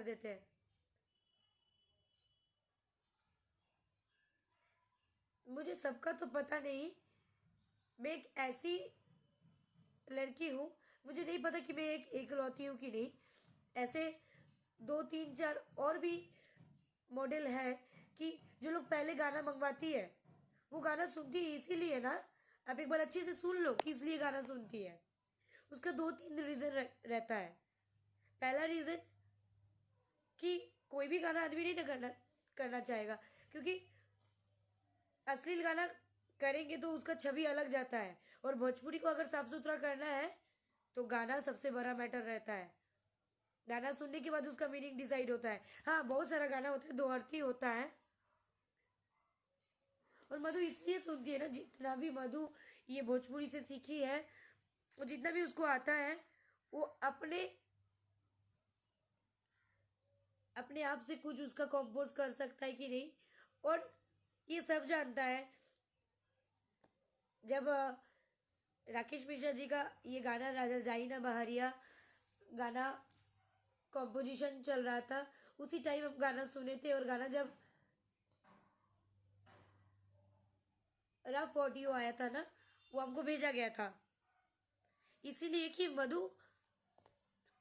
कर देते हैं। मुझे सबका तो पता नहीं, मैं एक ऐसी लड़की हूँ, मुझे नहीं पता कि मैं एक एकलौती हूँ कि नहीं। ऐसे दो तीन चार और भी मॉडल है कि जो लोग पहले गाना मंगवाती है वो गाना सुनती है इसीलिए ना। आप एक बार अच्छे से सुन लो कि इसलिए गाना सुनती है। उसका दो तीन रीजन रहता है। पहला रीजन कि कोई भी गाना आदमी नहीं ना करना करना चाहेगा, क्योंकि अश्लील गाना करेंगे तो उसका छवि अलग जाता है। और भोजपुरी को अगर साफ सुथरा करना है तो गाना सबसे बड़ा मैटर रहता है। गाना सुनने के बाद उसका मीनिंग डिसाइड होता है। हाँ, बहुत सारा गाना होता है, दो अर्थी होता है। और मधु इसलिए सुनती है ना, जितना भी मधु ये भोजपुरी से सीखी है, और जितना भी उसको आता है, वो अपने अपने आप से कुछ उसका कंपोज कर सकता है कि नहीं। और ये सब जानता है। जब राकेश मिश्रा जी का ये गाना राजा जाई ना बहरिया गाना कॉम्पोजिशन चल रहा था, उसी टाइम हम गाना सुने थे। और गाना जब रफ ऑडियो आया था ना, वो हमको भेजा गया था। इसीलिए कि मधु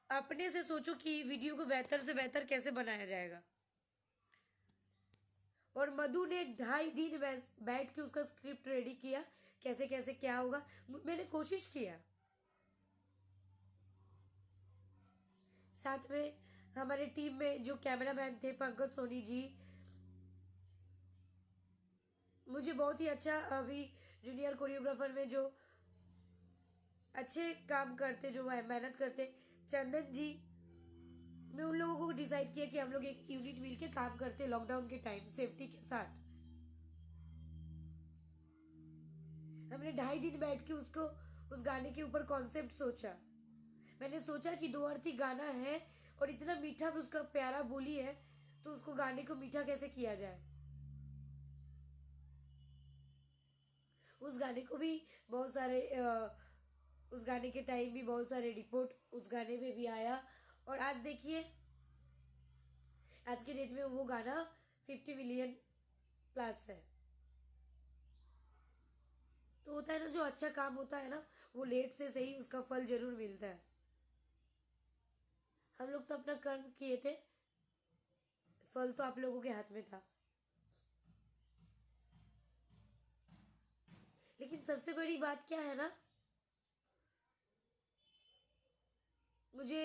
अपने से सोचो कि वीडियो को बेहतर से बेहतर कैसे बनाया जाएगा। और मधु ने 2.5 दिन बैठ के उसका स्क्रिप्ट रेडी किया, कैसे कैसे क्या होगा। मैंने कोशिश किया। साथ में हमारे टीम में जो कैमरामैन थे पंकज सोनी जी, मुझे बहुत ही अच्छा अभी जूनियर कोरियोग्राफर में जो अच्छे काम करते, जो मेहनत करते, चंदन जी, मैं उन लोगों को डिसाइड किया कि हम लोग एक यूनिट मिलके काम करते लॉकडाउन के टाइम सेफ्टी के साथ। हमने 2.5 दिन बैठ के उसको उस गाने के ऊपर कॉन्सेप्ट सोचा। मैंने सोचा कि दो अर्थी गाना है और इतना मीठा भी उसका प्यारा बोली है, तो उसको गाने को मीठा कैसे किया जाए। उस गाने को भी बहुत सारे उस गाने के टाइम भी बहुत सारे रिपोर्ट उस गाने में भी आया। और आज देखिए, आज के डेट में वो गाना 50 मिलियन प्लस है। तो होता है ना, जो अच्छा काम होता है ना, वो लेट से सही उसका फल जरूर मिलता है। हम लोग तो अपना कर्म किए थे, फल तो आप लोगों के हाथ में था। लेकिन सबसे बड़ी बात क्या है ना, मुझे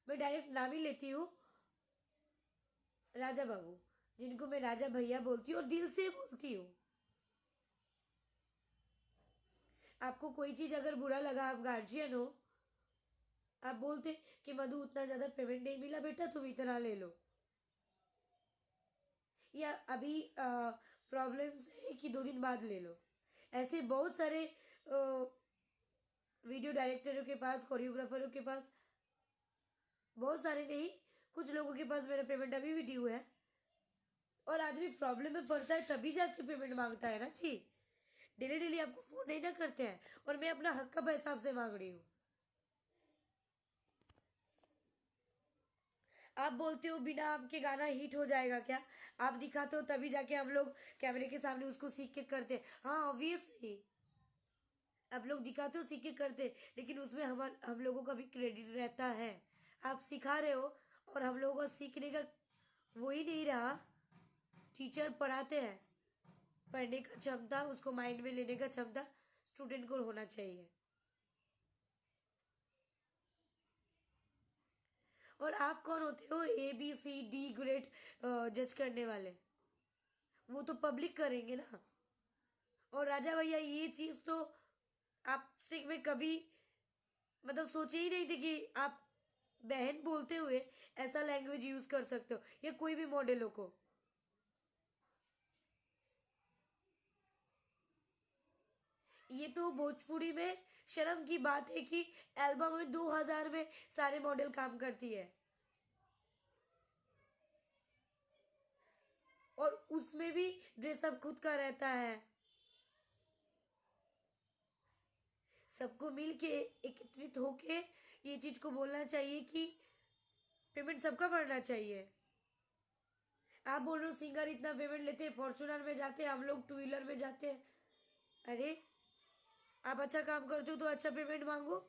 मैं डायरेक्ट नाम ही लेती हूँ, राजा बाबू, जिनको मैं राजा भैया बोलती हूँ और दिल से बोलती हूँ। आपको कोई चीज अगर बुरा लगा, आप गार्जियन हो, आप बोलते कि मधु उतना ज्यादा पेमेंट नहीं मिला बेटा, तुम इतना ले लो। या अभी प्रॉब्लम्स है कि 2 दिन बाद ले लो। ऐसे बहुत सारे वीडियो डायरेक्टरों के पास, कोरियोग्राफरों के पास, बहुत सारे नहीं, कुछ लोगों के पास मेरा पेमेंट अभी भी ड्यू है। और आदमी प्रॉब्लम में पड़ता है तभी जाके पेमेंट मांगता है ना जी। डेली डेली आपको फोन नहीं ना करते हैं। और मैं अपना हक का पैसा आपसे मांग रही हूँ। आप बोलते हो बिना आपके गाना हिट हो जाएगा क्या? आप दिखाते हो तभी जाके हम लोग कैमरे के सामने उसको सीख के करते हैं। हाँ, ऑब्वियसली आप लोग दिखाते हो, सीख के करते, लेकिन उसमें हम लोगों का भी क्रेडिट रहता है। आप सिखा रहे हो और हम लोगों का सीखने का वो ही नहीं रहा। टीचर पढ़ाते हैं, पढ़ने का क्षमता, उसको माइंड में लेने का क्षमता स्टूडेंट को होना चाहिए। और आप कौन होते हो ABCD ग्रेड जज करने वाले? वो तो पब्लिक करेंगे ना। और राजा भैया, ये चीज तो आपसे मैं कभी मतलब सोचे ही नहीं थे कि आप बहन बोलते हुए ऐसा लैंग्वेज यूज कर सकते हो, या कोई भी मॉडलों को। ये तो भोजपुरी में शर्म की बात है कि एल्बम में 2000 में सारे मॉडल काम करती है, और उसमें भी ड्रेसअप खुद का रहता है। सबको मिल के एकत्रित होके ये चीज को बोलना चाहिए कि पेमेंट सबका बढ़ना चाहिए। आप बोल रहे हो सिंगर इतना पेमेंट लेते हैं, फॉर्चूनर में जाते हैं, हम लोग टू व्हीलर में जाते हैं। अरे आप अच्छा काम करते हो तो अच्छा पेमेंट मांगो।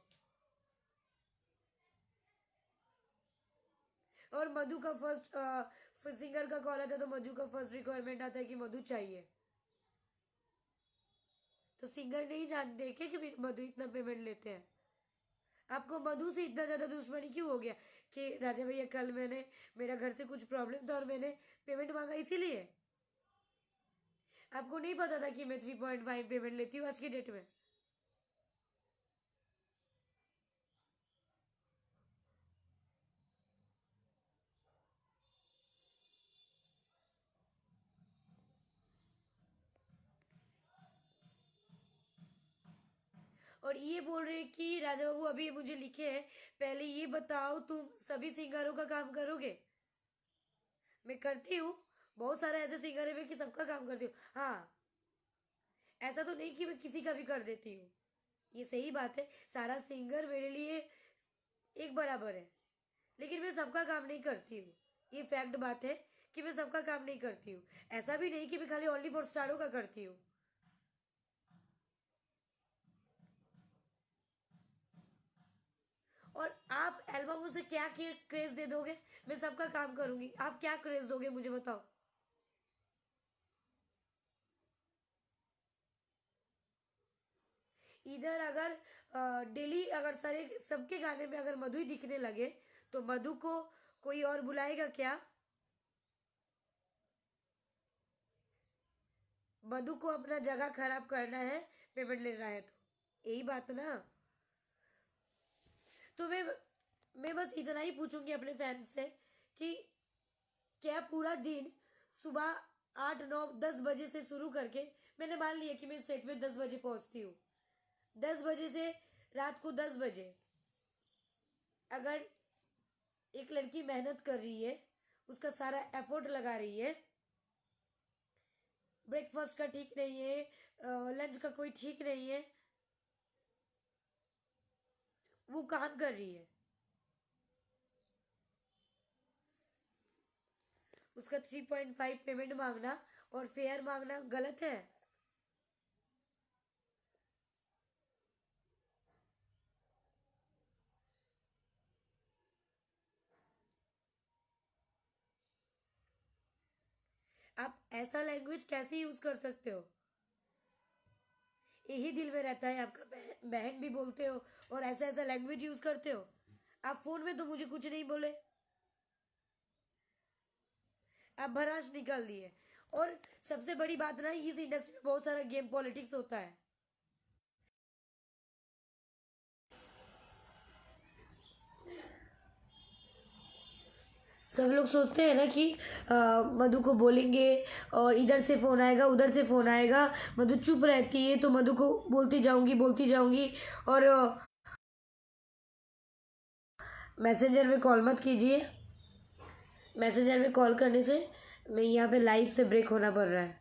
और मधु का फर्स्ट सिंगर का कॉल आता है तो मधु का फर्स्ट रिक्वायरमेंट आता है कि मधु चाहिए। तो सिंगर नहीं जानते क्या कि मधु इतना पेमेंट लेते हैं? आपको मधु से इतना ज्यादा दुश्मनी क्यों हो गया कि राजा भैया कल मैंने मेरा घर से कुछ प्रॉब्लम था और मैंने पेमेंट मांगा इसीलिए? आपको नहीं पता था कि मैं 3.5 पेमेंट लेती हूँ आज की डेट में? और ये बोल रहे हैं कि राजा बाबू अभी मुझे लिखे हैं, पहले ये बताओ तुम सभी सिंगरों का काम करोगे? मैं करती हूँ, बहुत सारे ऐसे सिंगर है मैं कि सबका काम करती हूँ। हाँ, ऐसा तो नहीं कि मैं किसी का भी कर देती हूँ। ये सही बात है, सारा सिंगर मेरे लिए एक बराबर है, लेकिन मैं सबका काम नहीं करती हूँ। ये फैक्ट बात है कि मैं सबका काम नहीं करती हूँ। ऐसा भी नहीं कि मैं खाली ओनली फॉर स्टारों का करती हूँ। और आप एल्बमों से क्या क्रेज दे दोगे? मैं सबका काम करूंगी, आप क्या क्रेज दोगे मुझे बताओ। इधर अगर डेली अगर सारे सबके गाने में अगर मधु ही दिखने लगे तो मधु को कोई और बुलाएगा क्या? मधु को अपना जगह खराब करना है, पेमेंट लेना है, तो यही बात ना। तो मैं बस इतना ही पूछूंगी अपने फैंस से कि क्या पूरा दिन सुबह 8 9 10 बजे से शुरू करके, मैंने मान लिया कि मैं सेट में 10 बजे पहुंचती हूँ, 10 बजे से रात को 10 बजे अगर एक लड़की मेहनत कर रही है, उसका सारा एफर्ट लगा रही है, ब्रेकफास्ट का ठीक नहीं है, लंच का कोई ठीक नहीं है, वो काम कर रही है, उसका 3.5 पेमेंट मांगना और फेयर मांगना गलत है? आप ऐसा लैंग्वेज कैसे यूज कर सकते हो? यही दिल में रहता है आपका, बहन भी बोलते हो और ऐसा ऐसा लैंग्वेज यूज करते हो। आप फोन में तो मुझे कुछ नहीं बोले, आप भराश निकाल दिए। और सबसे बड़ी बात ना, इस इंडस्ट्री में बहुत सारा गेम पॉलिटिक्स होता है। सब लोग सोचते हैं ना कि मधु को बोलेंगे और इधर से फोन आएगा उधर से फोन आएगा, मधु चुप रहती है तो मधु को बोलती जाऊंगी। और मैसेंजर में कॉल मत कीजिए, मैसेंजर में कॉल करने से मैं यहाँ पे लाइव से ब्रेक होना पड़ रहा है।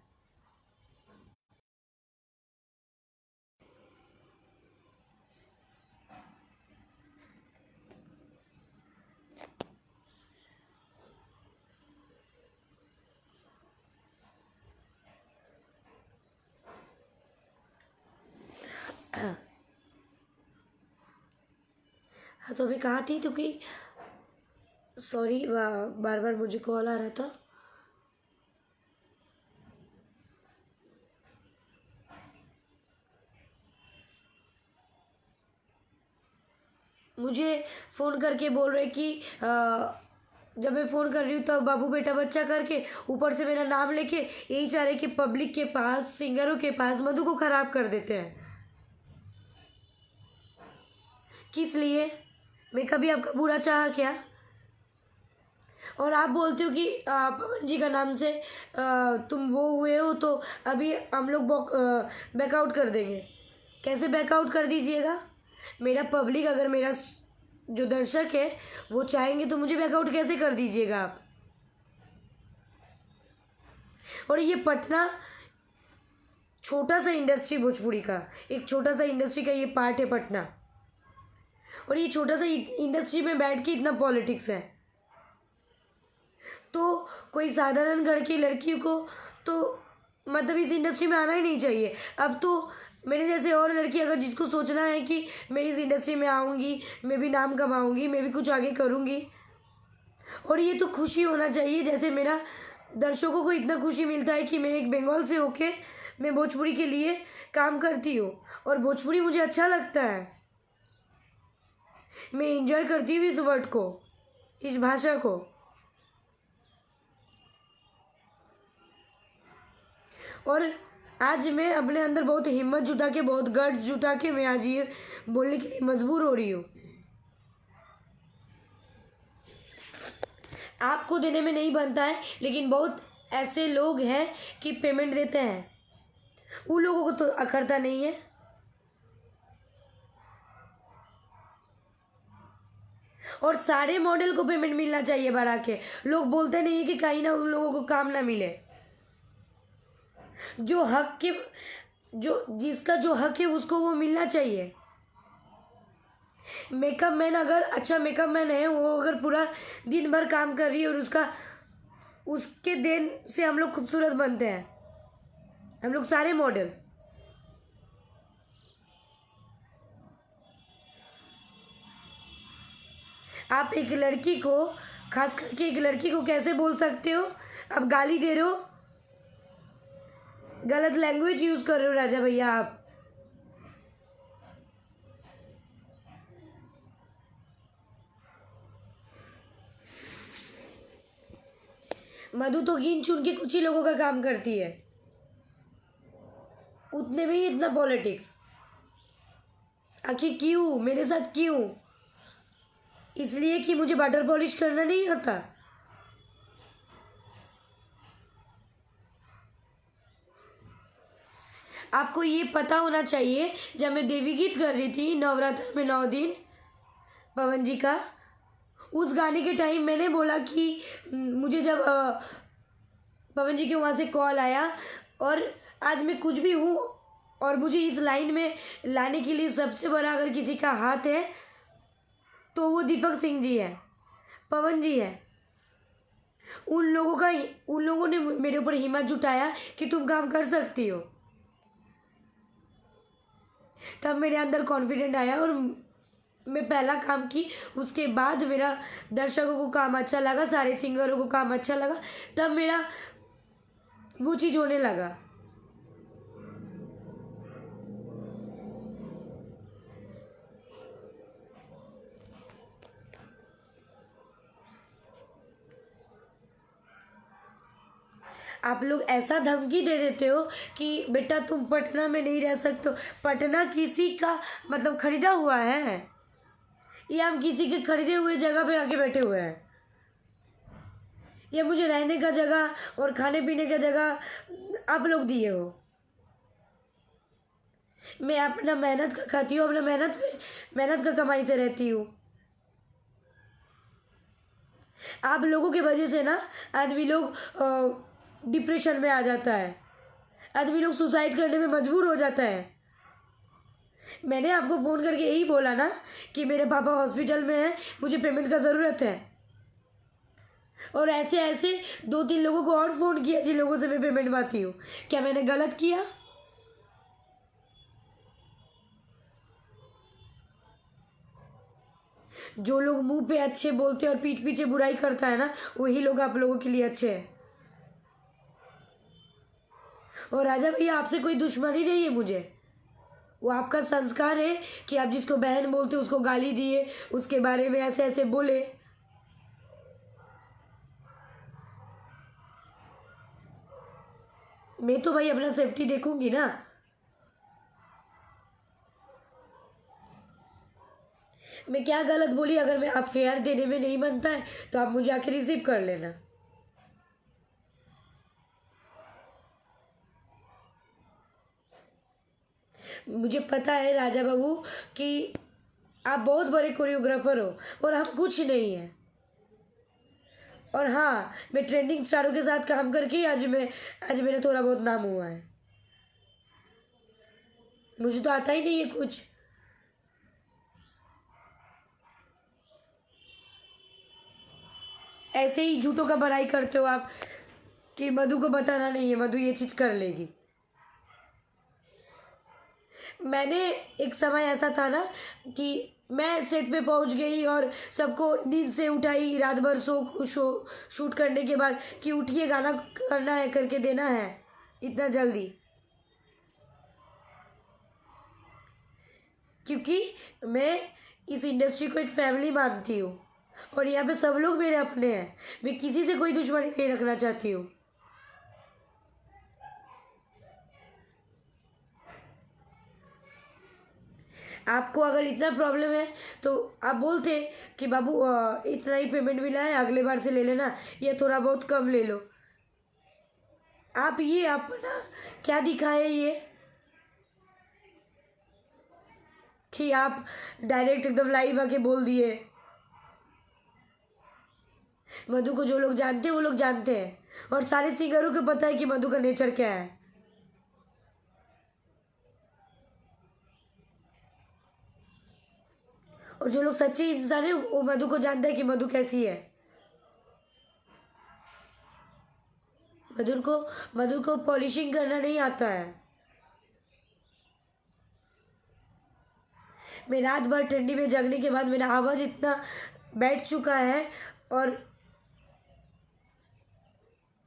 हाँ, तो मैं कहाँ थी? तो कि सॉरी, बार बार मुझे कॉल आ रहा था। मुझे फ़ोन करके बोल रहे कि जब मैं फ़ोन कर रही हूँ तो बाबू बेटा बच्चा करके ऊपर से मेरा नाम लेके यही चाह रहे कि पब्लिक के पास, सिंगरों के पास मधु को ख़राब कर देते हैं। किस लिए? मैं कभी आपका बुरा चाहा क्या? और आप बोलते हो कि पवन जी का नाम से तुम वो हुए हो तो अभी हम लोग बैकआउट कर देंगे। कैसे बैकआउट कर दीजिएगा? मेरा पब्लिक, अगर मेरा जो दर्शक है वो चाहेंगे तो मुझे बैकआउट कैसे कर दीजिएगा आप? और ये पटना छोटा सा इंडस्ट्री, भोजपुरी का एक छोटा सा इंडस्ट्री का ये पार्ट है पटना, और ये छोटा सा इंडस्ट्री में बैठ के इतना पॉलिटिक्स है। कोई साधारण घर की लड़की को तो मतलब इस इंडस्ट्री में आना ही नहीं चाहिए। अब तो मेरे जैसे और लड़की अगर जिसको सोचना है कि मैं इस इंडस्ट्री में आऊँगी, मैं भी नाम कमाऊँगी, मैं भी कुछ आगे करूँगी, और ये तो खुशी होना चाहिए। जैसे मेरा दर्शकों को इतना खुशी मिलता है कि मैं एक बंगाल से होके मैं भोजपुरी के लिए काम करती हूँ और भोजपुरी मुझे अच्छा लगता है। मैं एंजॉय करती हूँ इस वर्ड को, इस भाषा को। और आज मैं अपने अंदर बहुत हिम्मत जुटा के, बहुत गट्स जुटा के मैं आज ये बोलने के लिए मजबूर हो रही हूँ। आपको देने में नहीं बनता है, लेकिन बहुत ऐसे लोग हैं कि पेमेंट देते हैं, उन लोगों को तो अखरता नहीं है। और सारे मॉडल को पेमेंट मिलना चाहिए बढ़ा के। लोग बोलते नहीं है कि कहीं ना उन लोगों को काम ना मिले। जो हक के, जो जिसका जो हक है उसको वो मिलना चाहिए। मेकअप मैन अगर अच्छा मेकअप मैन है, वो अगर पूरा दिन भर काम कर रही है और उसके देन से हम लोग खूबसूरत बनते हैं, हम लोग सारे मॉडल। आप एक लड़की को, खास करके एक लड़की को कैसे बोल सकते हो? आप गाली दे रहे हो, गलत लैंग्वेज यूज कर रहे हो राजा भैया आप। मधु तो गिन चुन के कुछ ही लोगों का काम करती है, उतने में ही इतना पॉलिटिक्स। आखिर क्यों मेरे साथ, क्यों? इसलिए कि मुझे बटर पॉलिश करना नहीं आता। आपको ये पता होना चाहिए, जब मैं देवी गीत कर रही थी नवरात्र में 9 दिन पवन जी का, उस गाने के टाइम मैंने बोला कि मुझे जब पवन जी के वहाँ से कॉल आया, और आज मैं कुछ भी हूँ और मुझे इस लाइन में लाने के लिए सबसे बड़ा अगर किसी का हाथ है तो वो दीपक सिंह जी है, पवन जी है। उन लोगों ने मेरे ऊपर हिम्मत जुटाया कि तुम काम कर सकती हो। तब मेरे अंदर कॉन्फिडेंट आया और मैं पहला काम की। उसके बाद मेरा दर्शकों को काम अच्छा लगा, सारे सिंगरों को काम अच्छा लगा, तब मेरा वो चीज़ होने लगा। आप लोग ऐसा धमकी दे देते हो कि बेटा तुम पटना में नहीं रह सकते हो। पटना किसी का मतलब खरीदा हुआ है, या हम किसी के खरीदे हुए जगह पे आके बैठे हुए हैं? या मुझे रहने का जगह और खाने पीने का जगह आप लोग दिए हो? मैं अपना मेहनत का खाती हूँ, अपना मेहनत का कमाई से रहती हूँ। आप लोगों की वजह से ना आदमी लोग डिप्रेशन में आ जाता है, आदमी लोग सुसाइड करने में मजबूर हो जाता है। मैंने आपको फ़ोन करके यही बोला ना कि मेरे पापा हॉस्पिटल में हैं, मुझे पेमेंट का ज़रूरत है। और ऐसे ऐसे 2-3 लोगों को और फ़ोन किया जिन लोगों से मैं पेमेंट पाती हूँ। क्या मैंने गलत किया? जो लोग मुंह पे अच्छे बोलते हैं और पीठ पीछे बुराई करता है ना, वही लोग आप लोगों के लिए अच्छे हैं। और राजा भैया, आपसे कोई दुश्मनी नहीं है मुझे। वो आपका संस्कार है कि आप जिसको बहन बोलते उसको गाली दिए, उसके बारे में ऐसे ऐसे बोले। मैं तो भाई अपना सेफ्टी देखूंगी ना। मैं क्या गलत बोली? अगर मैं आप फेयर देने में नहीं बनता है तो आप मुझे आके रिसीव कर लेना। मुझे पता है राजा बाबू कि आप बहुत बड़े कोरियोग्राफर हो और हम कुछ नहीं हैं। और हाँ, मैं ट्रेंडिंग स्टारों के साथ काम करके आज मेरा थोड़ा बहुत नाम हुआ है। मुझे तो आता ही नहीं है कुछ। ऐसे ही झूठों का भराई करते हो आप कि मधु को बताना नहीं है, मधु ये चीज़ कर लेगी। मैंने एक समय ऐसा था ना कि मैं सेट पे पहुंच गई और सबको नींद से उठाई रात भर शूट करने के बाद कि उठिए गाना करना है, करके देना है इतना जल्दी, क्योंकि मैं इस इंडस्ट्री को एक फैमिली मानती हूँ और यहाँ पे सब लोग मेरे अपने हैं। मैं किसी से कोई दुश्मनी नहीं रखना चाहती हूँ। आपको अगर इतना प्रॉब्लम है तो आप बोलते कि बाबू इतना ही पेमेंट मिला है, अगले बार से ले लेना, या थोड़ा बहुत कम ले लो। आप ये अपना क्या दिखाए ये कि आप डायरेक्ट एकदम लाइव आके बोल दिए। मधु को जो लोग जानते हैं वो लोग जानते हैं, और सारे सिंगरों को पता है कि मधु का नेचर क्या है। और जो लोग सच्चे इंसान है वो मधु को जानते हैं कि मधु कैसी है। मधु को पॉलिशिंग करना नहीं आता है। मैं रात भर ठंडी में जगने के बाद मेरा आवाज़ इतना बैठ चुका है और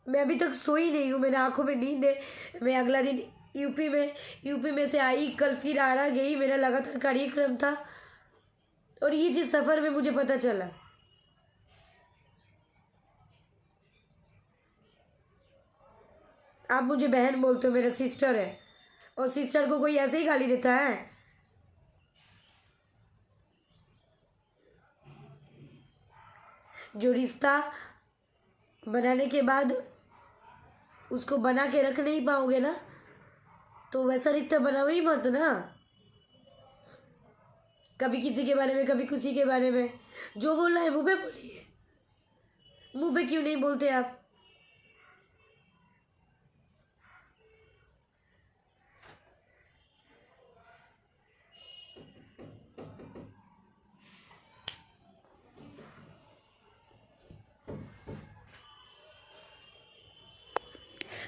मैं अभी तक सोई नहीं हूँ, मेरे आंखों में नींद है। मैं अगला दिन यूपी में से आई, कल फिर आरा गई, मेरा लगातार कार्यक्रम था और ये चीज़ सफ़र में मुझे पता चला। आप मुझे बहन बोलते हो, मेरा सिस्टर है, और सिस्टर को कोई ऐसे ही गाली देता है? जो रिश्ता बनाने के बाद उसको बना के रख नहीं पाओगे ना, तो वैसा रिश्ता बनाओ ही मत ना। कभी किसी के बारे में, कभी किसी के बारे में। जो बोलना है मुंह पे बोलिए। मुंह पे क्यों नहीं बोलते आप?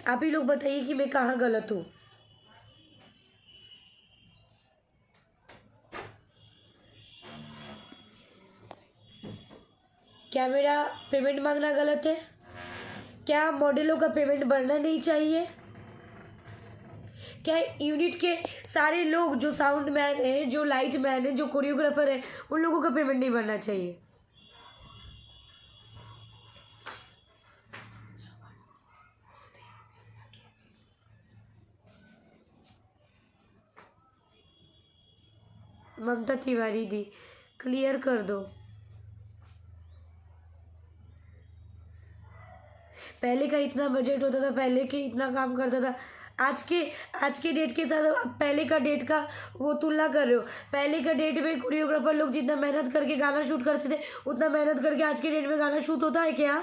आप ही लोग बताइए कि मैं कहाँ गलत हूँ। क्या मेरा पेमेंट मांगना गलत है? क्या मॉडलों का पेमेंट बढ़ना नहीं चाहिए? क्या यूनिट के सारे लोग, जो साउंड मैन है, जो लाइट मैन है, जो कोरियोग्राफर है, उन लोगों का पेमेंट नहीं बढ़ना चाहिए? ममता तिवारी दी, क्लियर कर दो। पहले का इतना बजट होता था, पहले के इतना काम करता था। आज के डेट के साथ आप पहले का डेट का वो तुलना कर रहे हो। पहले का डेट में कोरियोग्राफर लोग जितना मेहनत करके गाना शूट करते थे, उतना मेहनत करके आज के डेट में गाना शूट होता है क्या?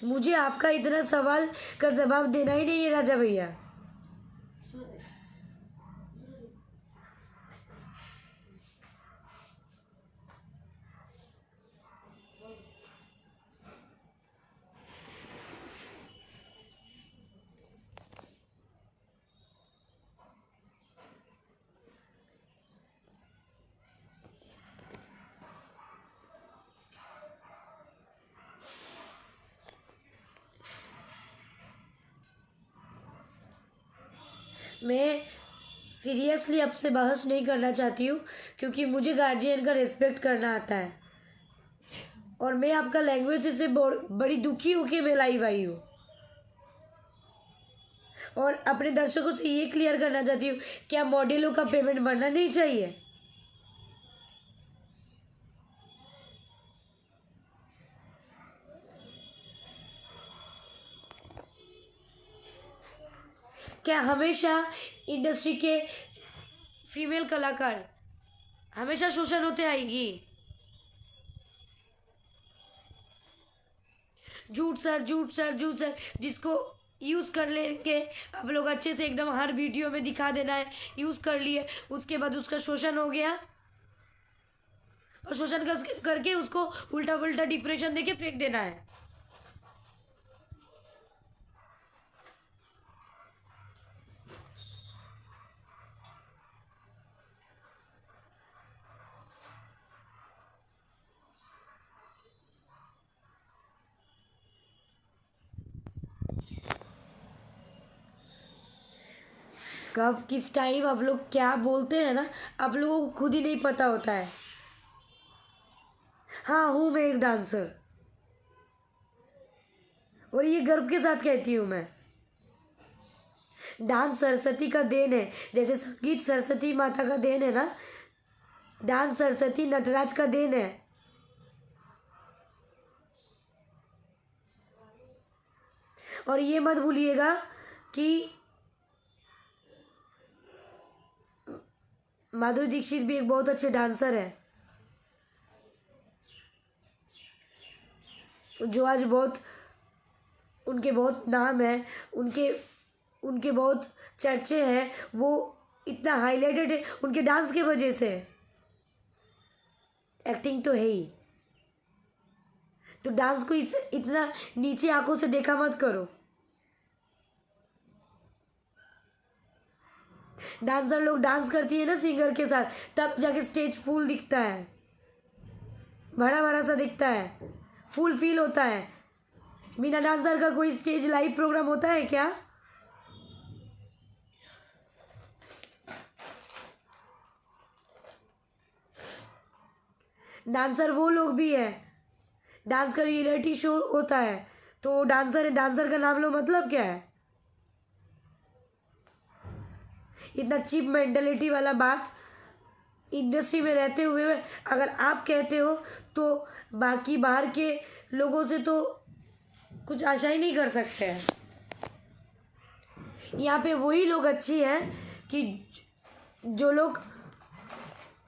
मुझे आपका इतना सवाल का जवाब देना ही नहीं है राजा भैया। मैं सीरियसली आपसे बहस नहीं करना चाहती हूँ, क्योंकि मुझे गार्जियन का रिस्पेक्ट करना आता है और मैं आपका लैंग्वेज से बड़ी दुखी होकर मैं लाइव आई हूँ और अपने दर्शकों से ये क्लियर करना चाहती हूँ, क्या मॉडलों का पेमेंट बढ़ना नहीं चाहिए? क्या हमेशा इंडस्ट्री के फीमेल कलाकार हमेशा शोषण होते आएगी? झूठ सर, झूठ सर, झूठ सर। जिसको यूज़ कर लेंगे। आप लोग अच्छे से एकदम हर वीडियो में दिखा देना है, यूज़ कर लिए, उसके बाद उसका शोषण हो गया और शोषण करके उसको उल्टा पुल्टा डिप्रेशन देके फेंक देना है। कब किस टाइम आप लोग क्या बोलते हैं ना, आप लोगों को खुद ही नहीं पता होता है। हाँ, हूँ मैं एक डांसर, और ये गर्व के साथ कहती हूँ मैं। डांस सरस्वती का देन है, जैसे संगीत सरस्वती माता का देन है ना, डांस सरस्वती नटराज का देन है। और ये मत भूलिएगा कि माधुरी दीक्षित भी एक बहुत अच्छे डांसर है, जो आज बहुत, उनके बहुत नाम है, उनके उनके बहुत चर्चे हैं, वो इतना हाईलाइटेड है उनके डांस के वजह से। एक्टिंग तो है ही, तो डांस को इतना नीचे आंखों से देखा मत करो। डांसर लोग डांस करती है ना सिंगर के साथ, तब जाके स्टेज फुल दिखता है, बड़ा बड़ा सा दिखता है, फुल फील होता है। बिना डांसर का कोई स्टेज लाइव प्रोग्राम होता है क्या? डांसर वो लोग भी है, डांस का रियलिटी शो होता है, तो डांसर है, डांसर का नाम लो, मतलब क्या है? इतना चीप मेंटेलिटी वाला बात इंडस्ट्री में रहते हुए अगर आप कहते हो, तो बाकी बाहर के लोगों से तो कुछ आशा ही नहीं कर सकते हैं। यहाँ पे वही लोग अच्छी हैं कि जो लोग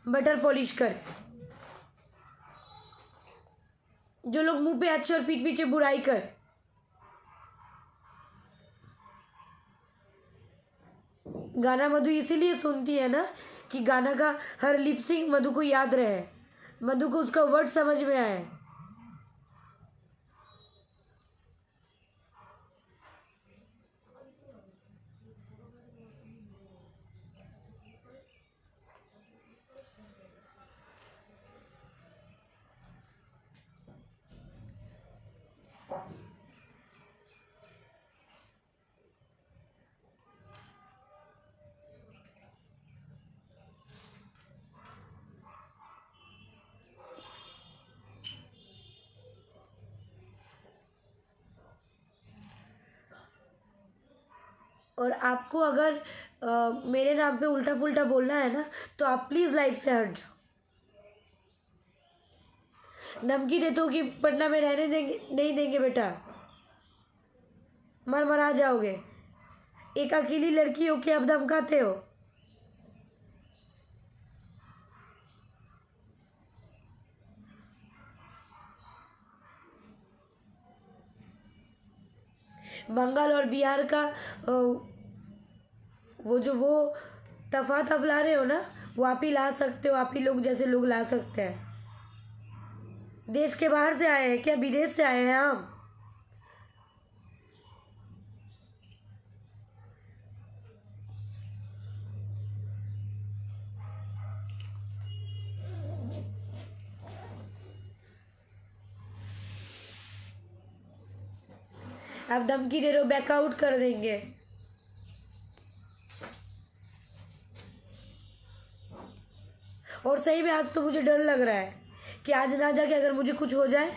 बटर पॉलिश करें, जो लोग मुंह पे अच्छे और पीठ पीछे बुराई करें। गाना मधु इसीलिए सुनती है ना कि गाना का हर लिपसिंग मधु को याद रहे, मधु को उसका वर्ड समझ में आए। और आपको अगर मेरे नाम पे उल्टा फुल्टा बोलना है ना, तो आप प्लीज़ लाइफ से हट जाओ। धमकी देते हो कि पटना में रहने देंगे, नहीं देंगे बेटा, मर मरा जाओगे। एक अकेली लड़की हो के अब धमकाते हो। बंगाल और बिहार का वो तफात आप ला रहे हो ना, वो आप ही ला सकते हो, आप ही लोग जैसे लोग ला सकते हैं। देश के बाहर से आए हैं क्या? विदेश से आए हैं हम। आप धमकी दे रहे हो, बैकआउट कर देंगे। और सही में आज तो मुझे डर लग रहा है कि आज ना जाके अगर मुझे कुछ हो जाए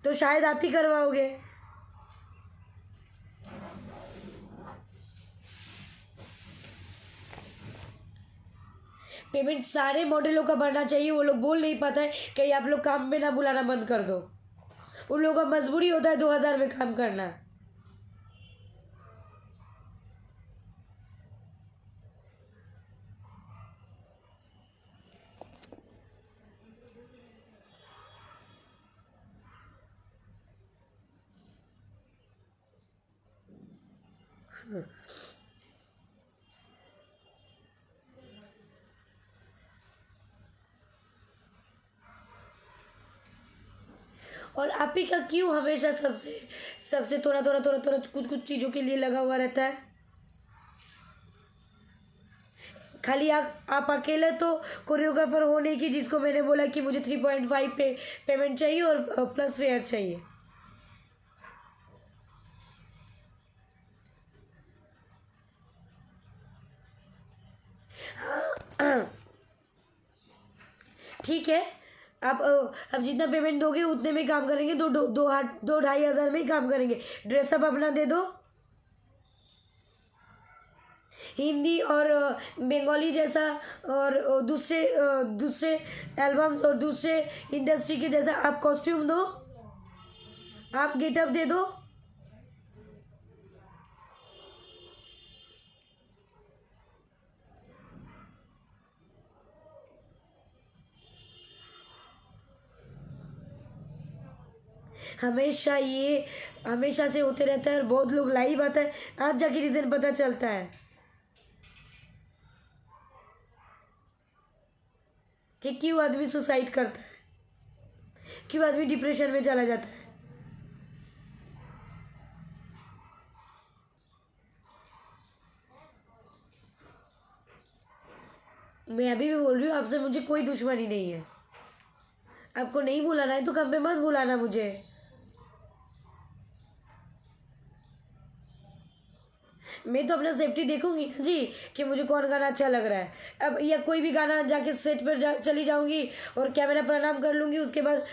तो शायद आप ही करवाओगे। पेमेंट सारे मॉडलों का बढ़ना चाहिए, वो लोग बोल नहीं पाता है कि आप लोग काम में ना बुलाना बंद कर दो। उन लोगों का मजबूरी होता है 2000 में काम करना। और आप ही का क्यों हमेशा सबसे सबसे थोड़ा थोड़ा थोड़ा थोड़ा कुछ कुछ चीज़ों के लिए लगा हुआ रहता है? खाली आप अकेले तो कोरियोग्राफर हो नहीं कि जिसको मैंने बोला कि मुझे 3.5 पेमेंट चाहिए और प्लस फेयर चाहिए। ठीक है। आप अब जितना पेमेंट दोगे उतने में काम करेंगे। दो ढाई हज़ार में ही काम करेंगे। ड्रेसअप अपना दे दो। हिंदी और बंगाली जैसा और दूसरे दूसरे एल्बम्स और दूसरे इंडस्ट्री के जैसा आप कॉस्ट्यूम दो। आप गेटअप दे दो। हमेशा से होते रहता है और बहुत लोग लाइव आता है, आज जाके रीजन पता चलता है कि क्यों आदमी सुसाइड करता है, क्यों आदमी डिप्रेशन में चला जाता है। मैं अभी भी बोल रही हूँ आपसे, मुझे कोई दुश्मनी नहीं है। आपको नहीं बुलाना है तो कम पे मत बुलाना मुझे। मैं तो अपना सेफ्टी देखूंगी ना जी कि मुझे कौन गाना अच्छा लग रहा है। अब या कोई भी गाना जाके सेट पर चली जाऊंगी और कैमरा प्रणाम कर लूंगी, उसके बाद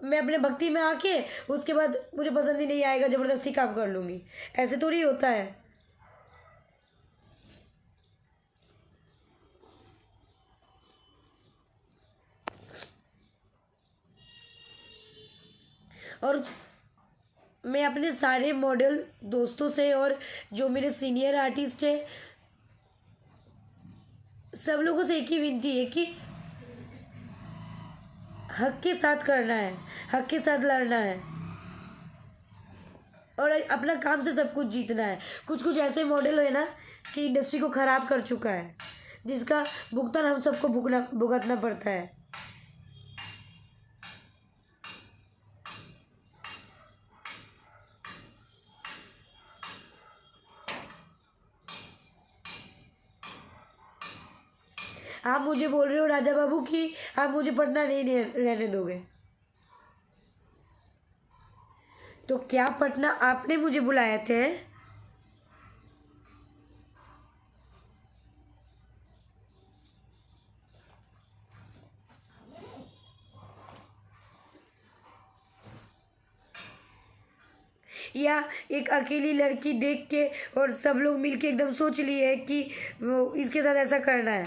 मैं अपने भक्ति में आके उसके बाद मुझे पसंद ही नहीं आएगा, ज़बरदस्ती काम कर लूंगी। ऐसे थोड़ी होता है। और मैं अपने सारे मॉडल दोस्तों से और जो मेरे सीनियर आर्टिस्ट हैं सब लोगों से एक ही विनती है कि हक के साथ करना है, हक के साथ लड़ना है और अपना काम से सब कुछ जीतना है। कुछ कुछ ऐसे मॉडल है ना कि इंडस्ट्री को ख़राब कर चुका है, जिसका भुगतान हम सबको भुगतना पड़ता है। आप मुझे बोल रहे हो राजा बाबू कि आप मुझे पढ़ना नहीं रहने दोगे, तो क्या पटना आपने मुझे बुलाए थे? या एक अकेली लड़की देख के और सब लोग मिलके एकदम सोच लिए है कि वो इसके साथ ऐसा करना है?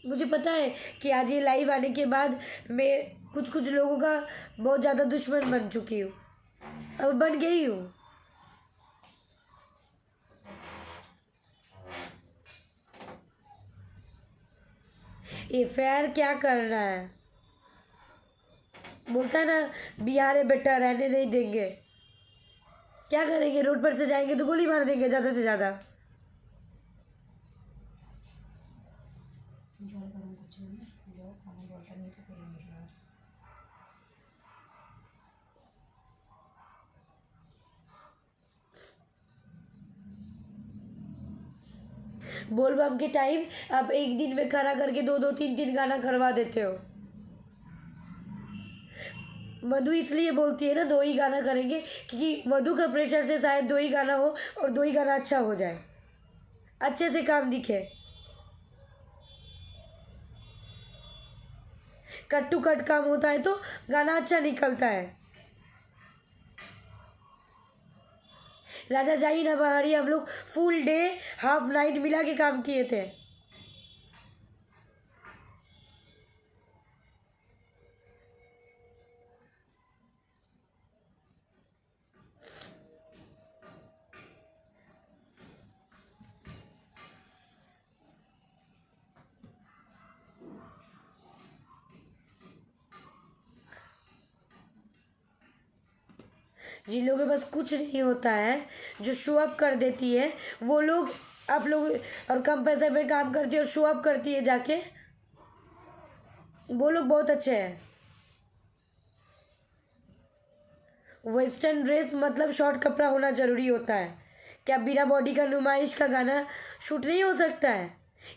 मुझे पता है कि आज ये लाइव आने के बाद मैं कुछ कुछ लोगों का बहुत ज़्यादा दुश्मन बन चुकी हूँ, अब बन गई हूँ। ये फेयर क्या करना है? बोलता है ना बिहार है बेटा, रहने नहीं देंगे। क्या करेंगे? रोड पर से जाएंगे तो गोली मार देंगे ज़्यादा से ज़्यादा। बोल बम के टाइम आप एक दिन में खड़ा करके दो दो तीन तीन गाना करवा देते हो। मधु इसलिए बोलती है ना दो ही गाना करेंगे, क्योंकि मधु का प्रेशर से शायद दो ही गाना हो और दो ही गाना अच्छा हो जाए, अच्छे से काम दिखे। कट टू कट काम होता है तो गाना अच्छा निकलता है। राजा जाई ना बहारी हम लोग फुल डे हाफ नाइट मिला के काम किए थे। जिन लोगों के पास कुछ नहीं होता है, जो शो अप कर देती है, वो लोग आप लोग और कम पैसे पे काम करती है और शो अप करती है जाके, वो लोग बहुत अच्छे हैं। वेस्टर्न ड्रेस मतलब शॉर्ट कपड़ा होना जरूरी होता है। क्या बिना बॉडी का नुमाइश का गाना शूट नहीं हो सकता है?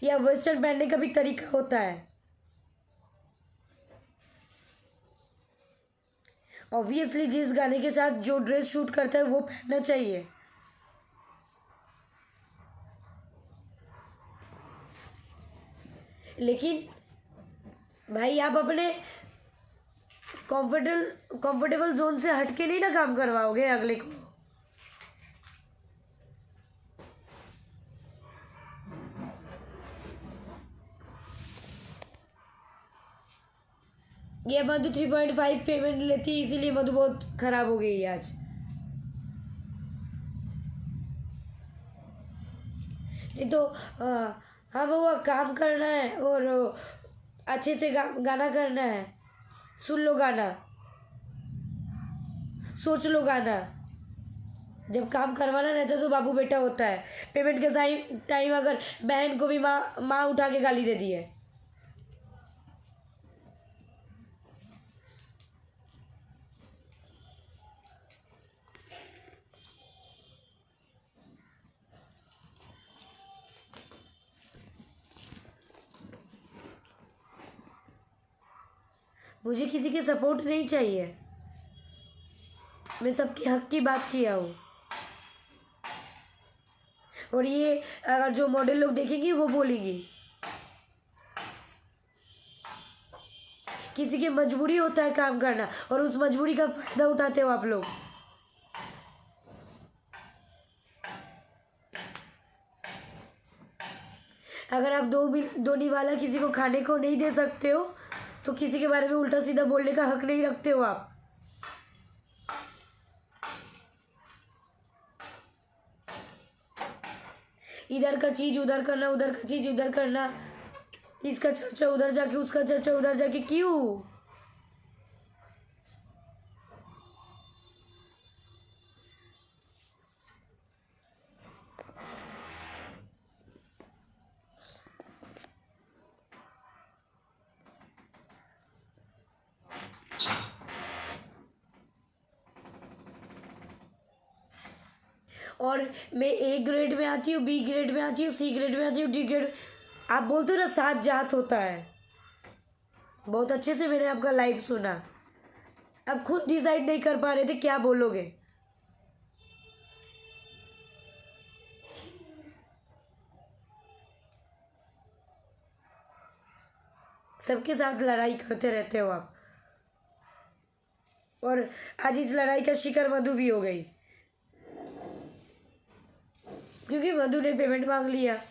या वेस्टर्न पहनने का भी तरीका होता है। ऑब्वियसली जिस गाने के साथ जो ड्रेस शूट करता है वो पहनना चाहिए। लेकिन भाई आप अपने कंफर्टेबल जोन से हटके नहीं ना काम करवाओगे अगले को। ये मधु 3.5 पेमेंट लेती है, इसीलिए मधु बहुत खराब हो गई आज। नहीं तो हाँ वो काम करना है और अच्छे से गाना करना है। सुन लो गाना, सोच लो गाना। जब काम करवाना रहता है तो बाबू बेटा होता है। पेमेंट के टाइम अगर बहन को भी माँ उठा के गाली दे दी है। मुझे किसी की सपोर्ट नहीं चाहिए, मैं सबके हक की बात किया हूँ। और ये अगर जो मॉडल लोग देखेंगी वो बोलेगी, किसी की मजबूरी होता है काम करना और उस मजबूरी का फायदा उठाते हो आप लोग। अगर आप दो निवाला किसी को खाने को नहीं दे सकते हो तो किसी के बारे में उल्टा सीधा बोलने का हक नहीं रखते हो आप। इधर का चीज उधर करना, उधर का चीज उधर करना, इसका चर्चा उधर जाके उसका चर्चा उधर जाके, क्यों? और मैं ए ग्रेड में आती हूँ, बी ग्रेड में आती हूँ, सी ग्रेड में आती हूँ, डी ग्रेड। आप बोलते हो ना 7 जात होता है। बहुत अच्छे से मैंने आपका लाइव सुना। अब खुद डिसाइड नहीं कर पा रहे थे क्या बोलोगे। सबके साथ लड़ाई करते रहते हो आप। और आज इस लड़ाई का शिकार मधु भी हो गई, क्योंकि मधु ने पेमेंट मांग लिया।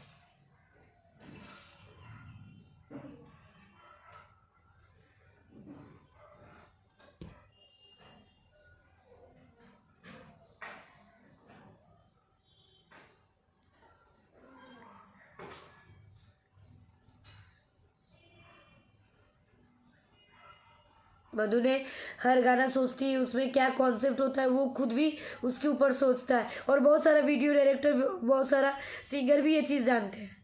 मधु ने हर गाना सोचती है उसमें क्या कॉन्सेप्ट होता है, वो खुद भी उसके ऊपर सोचता है। और बहुत सारा वीडियो डायरेक्टर, बहुत सारा सिंगर भी ये चीज़ जानते हैं।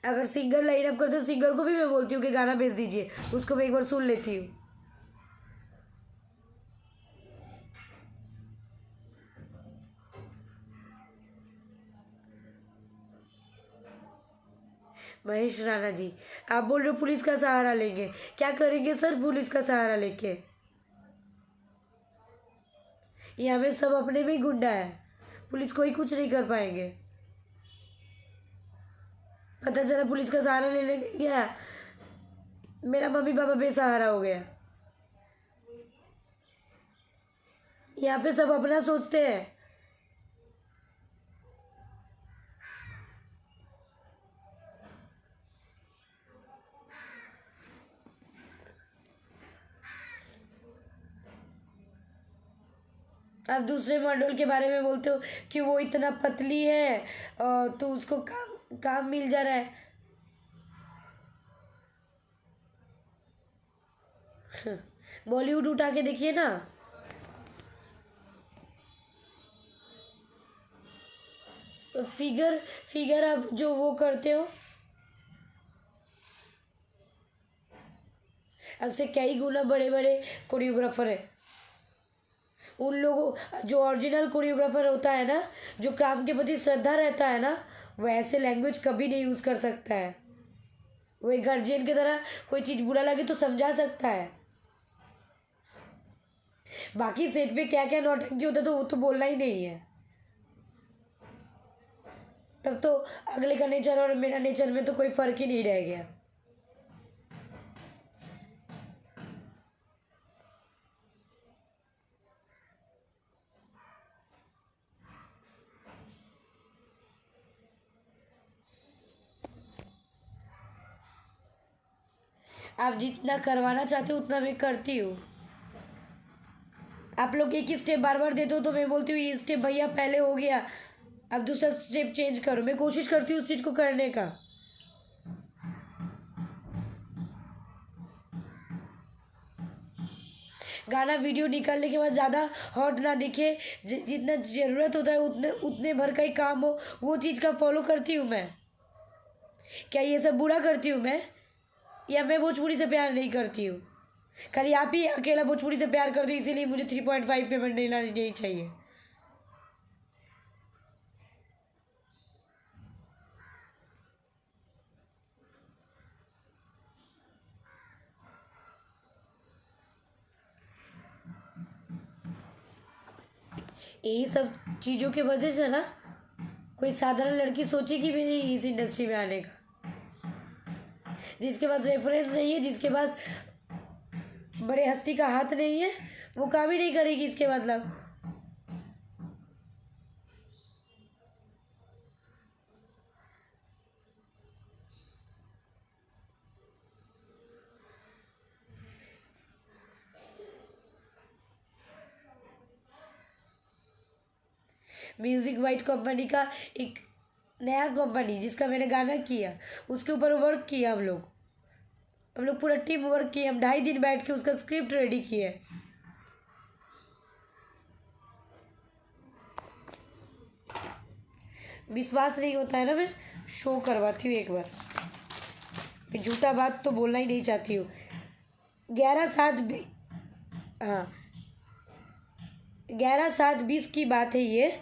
अगर सिंगर लाइन अप करते तो सिंगर को भी मैं बोलती हूँ कि गाना भेज दीजिए, उसको मैं एक बार सुन लेती हूँ। महेश राणा जी, आप बोल रहे हो पुलिस का सहारा लेंगे, क्या करेंगे सर पुलिस का सहारा लेके? यहाँ में सब अपने में ही गुंडा है, पुलिस कोई कुछ नहीं कर पाएंगे। पता चला पुलिस का सहारा ले लेंगे क्या, मेरा मम्मी पापा बेसहारा हो गया। यहाँ पे सब अपना सोचते हैं। आप दूसरे मॉडल के बारे में बोलते हो कि वो इतना पतली है तो उसको काम काम मिल जा रहा है। बॉलीवुड उठा के देखिए ना। फिगर फिगर आप जो वो करते हो, आपसे कई गुना बड़े बड़े कोरियोग्राफर है। उन लोगों जो ओरिजिनल कोरियोग्राफर होता है ना, जो काम के प्रति श्रद्धा रहता है ना, वो ऐसे लैंग्वेज कभी नहीं यूज कर सकता है। वो एक गार्जियन की तरह कोई चीज बुरा लगे तो समझा सकता है। बाकी सेट पे क्या क्या नौटंकी होता है तो वो तो बोलना ही नहीं है। तब तो अगले का नेचर और मेरा नेचर में तो कोई फर्क ही नहीं रह गया। आप जितना करवाना चाहते हो उतना मैं करती हूँ। आप लोग एक ही स्टेप बार बार देते हो तो मैं बोलती हूँ ये स्टेप भैया पहले हो गया, अब दूसरा स्टेप चेंज करो। मैं कोशिश करती हूँ उस चीज़ को करने का। गाना वीडियो निकालने के बाद ज़्यादा हॉट ना दिखे, जितना ज़रूरत होता है उतने उतने भर का ही काम हो, वो चीज़ का फॉलो करती हूँ मैं। क्या ये सब बुरा करती हूँ मैं, या मैं भोजपुरी से प्यार नहीं करती हूँ? खाली आप ही अकेला भोजपुरी से प्यार करती हूँ इसीलिए मुझे 3.5 पेमेंट नहीं चाहिए। यही सब चीज़ों की वजह से ना कोई साधारण लड़की सोचेगी भी नहीं इस इंडस्ट्री में आने का। जिसके पास रेफरेंस नहीं है, जिसके पास बड़े हस्ती का हाथ नहीं है, वो काम ही नहीं करेगी इसके मतलब। म्यूजिक वाइट कंपनी का एक नया कंपनी जिसका मैंने गाना किया, उसके ऊपर वर्क किया हम लोग पूरा टीम वर्क किया। हम 2.5 दिन बैठ के उसका स्क्रिप्ट रेडी किए। विश्वास नहीं होता है ना, मैं शो करवाती हूँ एक बार। मैं झूठा बात तो बोलना ही नहीं चाहती हूँ। 11/7 हाँ 11/7/20 की बात है ये।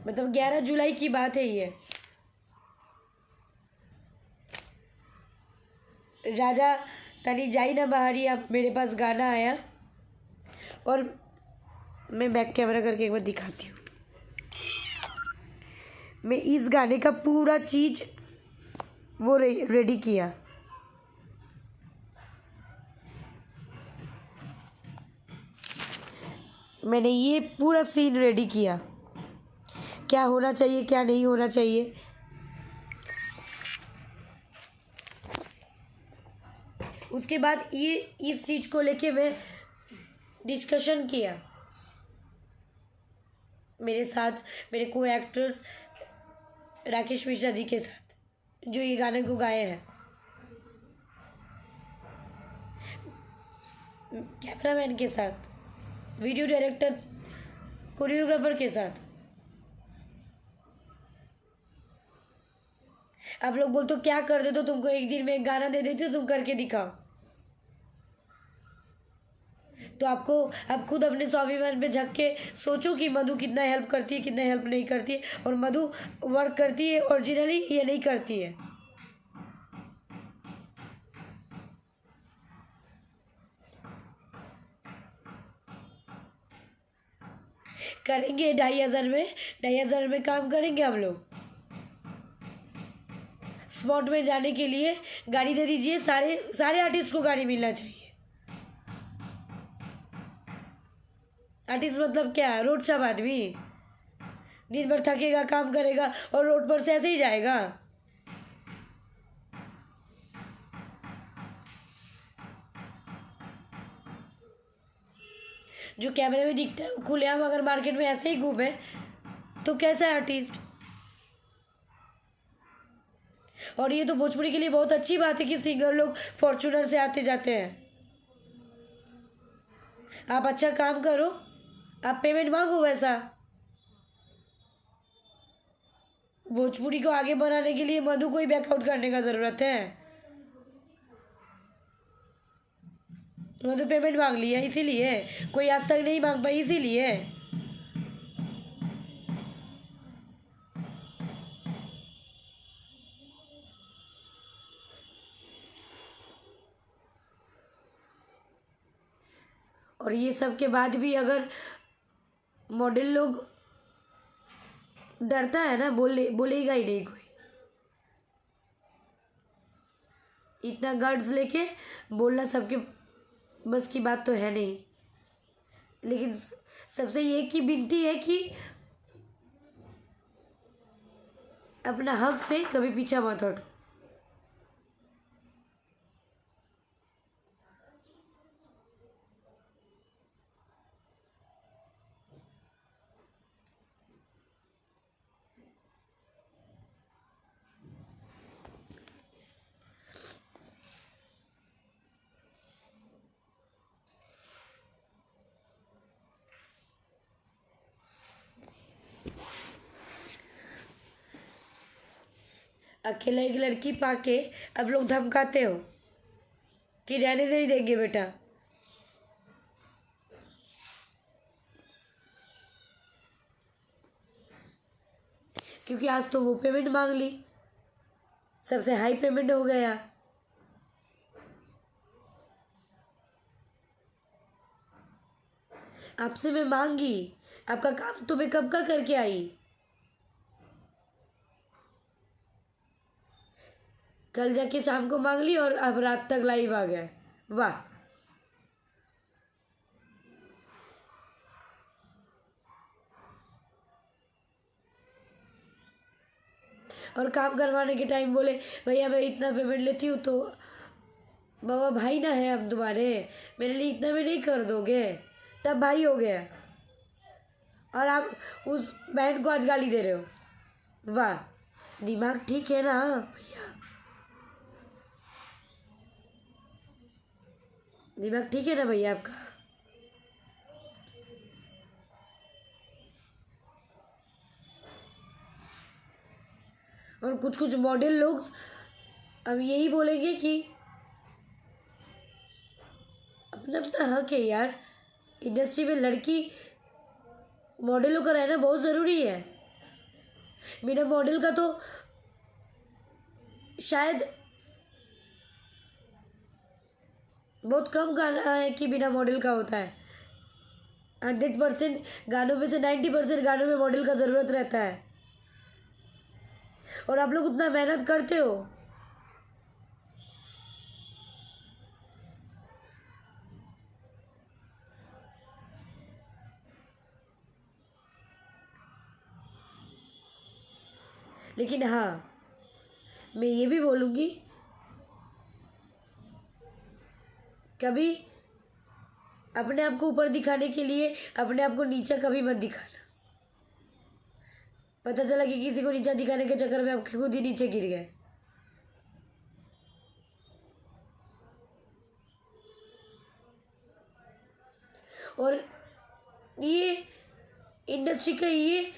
मतलब 11 जुलाई की बात है ये। राजा तनी जाई ना बहारी, अब मेरे पास गाना आया और मैं बैक कैमरा करके एक बार दिखाती हूँ। मैं इस गाने का पूरा चीज वो रेडी किया। मैंने ये पूरा सीन रेडी किया, क्या होना चाहिए क्या नहीं होना चाहिए। उसके बाद ये इस चीज़ को लेके मैं डिस्कशन किया मेरे साथ, मेरे को एक्टर्स राकेश मिश्रा जी के साथ जो ये गाने को गाए हैं, कैमरामैन के साथ, वीडियो डायरेक्टर, कोरियोग्राफर के साथ। आप लोग बोलते हो क्या कर दे तो तुमको एक दिन में एक गाना दे देती हो, तुम करके दिखाओ। तो आपको आप खुद अपने स्वाभिमान पे झक के सोचो कि मधु कितना हेल्प करती है कितना हेल्प नहीं करती है, और मधु वर्क करती है ओरिजिनली या नहीं करती है। करेंगे 2,500 में, 2,500 में काम करेंगे हम लोग। स्पॉट में जाने के लिए गाड़ी दे दीजिए। सारे सारे आर्टिस्ट को गाड़ी मिलना चाहिए। आर्टिस्ट मतलब क्या, रोड सब आदमी दिन भर थकेगा, काम करेगा और रोड पर से ऐसे ही जाएगा। जो कैमरे में दिखता है खुलेआम अगर मार्केट में ऐसे ही घूमे तो कैसा है आर्टिस्ट। और ये तो भोजपुरी के लिए बहुत अच्छी बात है कि सिंगर लोग फॉर्च्यूनर से आते जाते हैं। आप अच्छा काम करो, आप पेमेंट मांगो वैसा। भोजपुरी को आगे बढ़ाने के लिए मधु को ही बैकआउट करने का ज़रूरत है। मधु पेमेंट मांग लिया इसीलिए, कोई आज तक नहीं मांग पाई इसीलिए। और ये सब के बाद भी अगर मॉडल लोग डरता है ना, बोलेगा ही नहीं कोई। इतना गर्ड्स लेके बोलना सबके बस की बात तो है नहीं। लेकिन सबसे ये की विनती है कि अपना हक से कभी पीछा मत हटो। अकेला एक लड़की पाके अब लोग धमकाते हो कि रहने नहीं देंगे बेटा। क्योंकि आज तो वो पेमेंट मांग ली, सबसे हाई पेमेंट हो गया। आपसे मैं मांगी, आपका काम तो मैं कब का करके आई। कल जाके शाम को मांग ली और अब रात तक लाइव आ गए। वाह। और काम करवाने के टाइम बोले भैया मैं इतना पेमेंट लेती हूँ, तो बाबा भाई ना है अब तुम्हारे, मेरे लिए इतना में नहीं कर दोगे, तब भाई हो गया। और आप उस बहन को आज गाली दे रहे हो। वाह, दिमाग ठीक है ना भैया, दिमाग ठीक है ना भैया आपका। और कुछ कुछ मॉडल लोग अब यही बोलेंगे कि अपना अपना हक है यार, इंडस्ट्री में लड़की मॉडलों का रहना बहुत ज़रूरी है। बिना मॉडल का तो शायद बहुत कम गाना है कि बिना मॉडल का होता है। 100% गानों में से 90% गानों में मॉडल का ज़रूरत रहता है। और आप लोग उतना मेहनत करते हो। लेकिन हाँ, मैं ये भी बोलूँगी, कभी अपने आप को ऊपर दिखाने के लिए अपने आप को नीचा कभी मत दिखाना। पता चला कि किसी को नीचा दिखाने के चक्कर में आप खुद ही नीचे गिर गए। और ये इंडस्ट्री का ये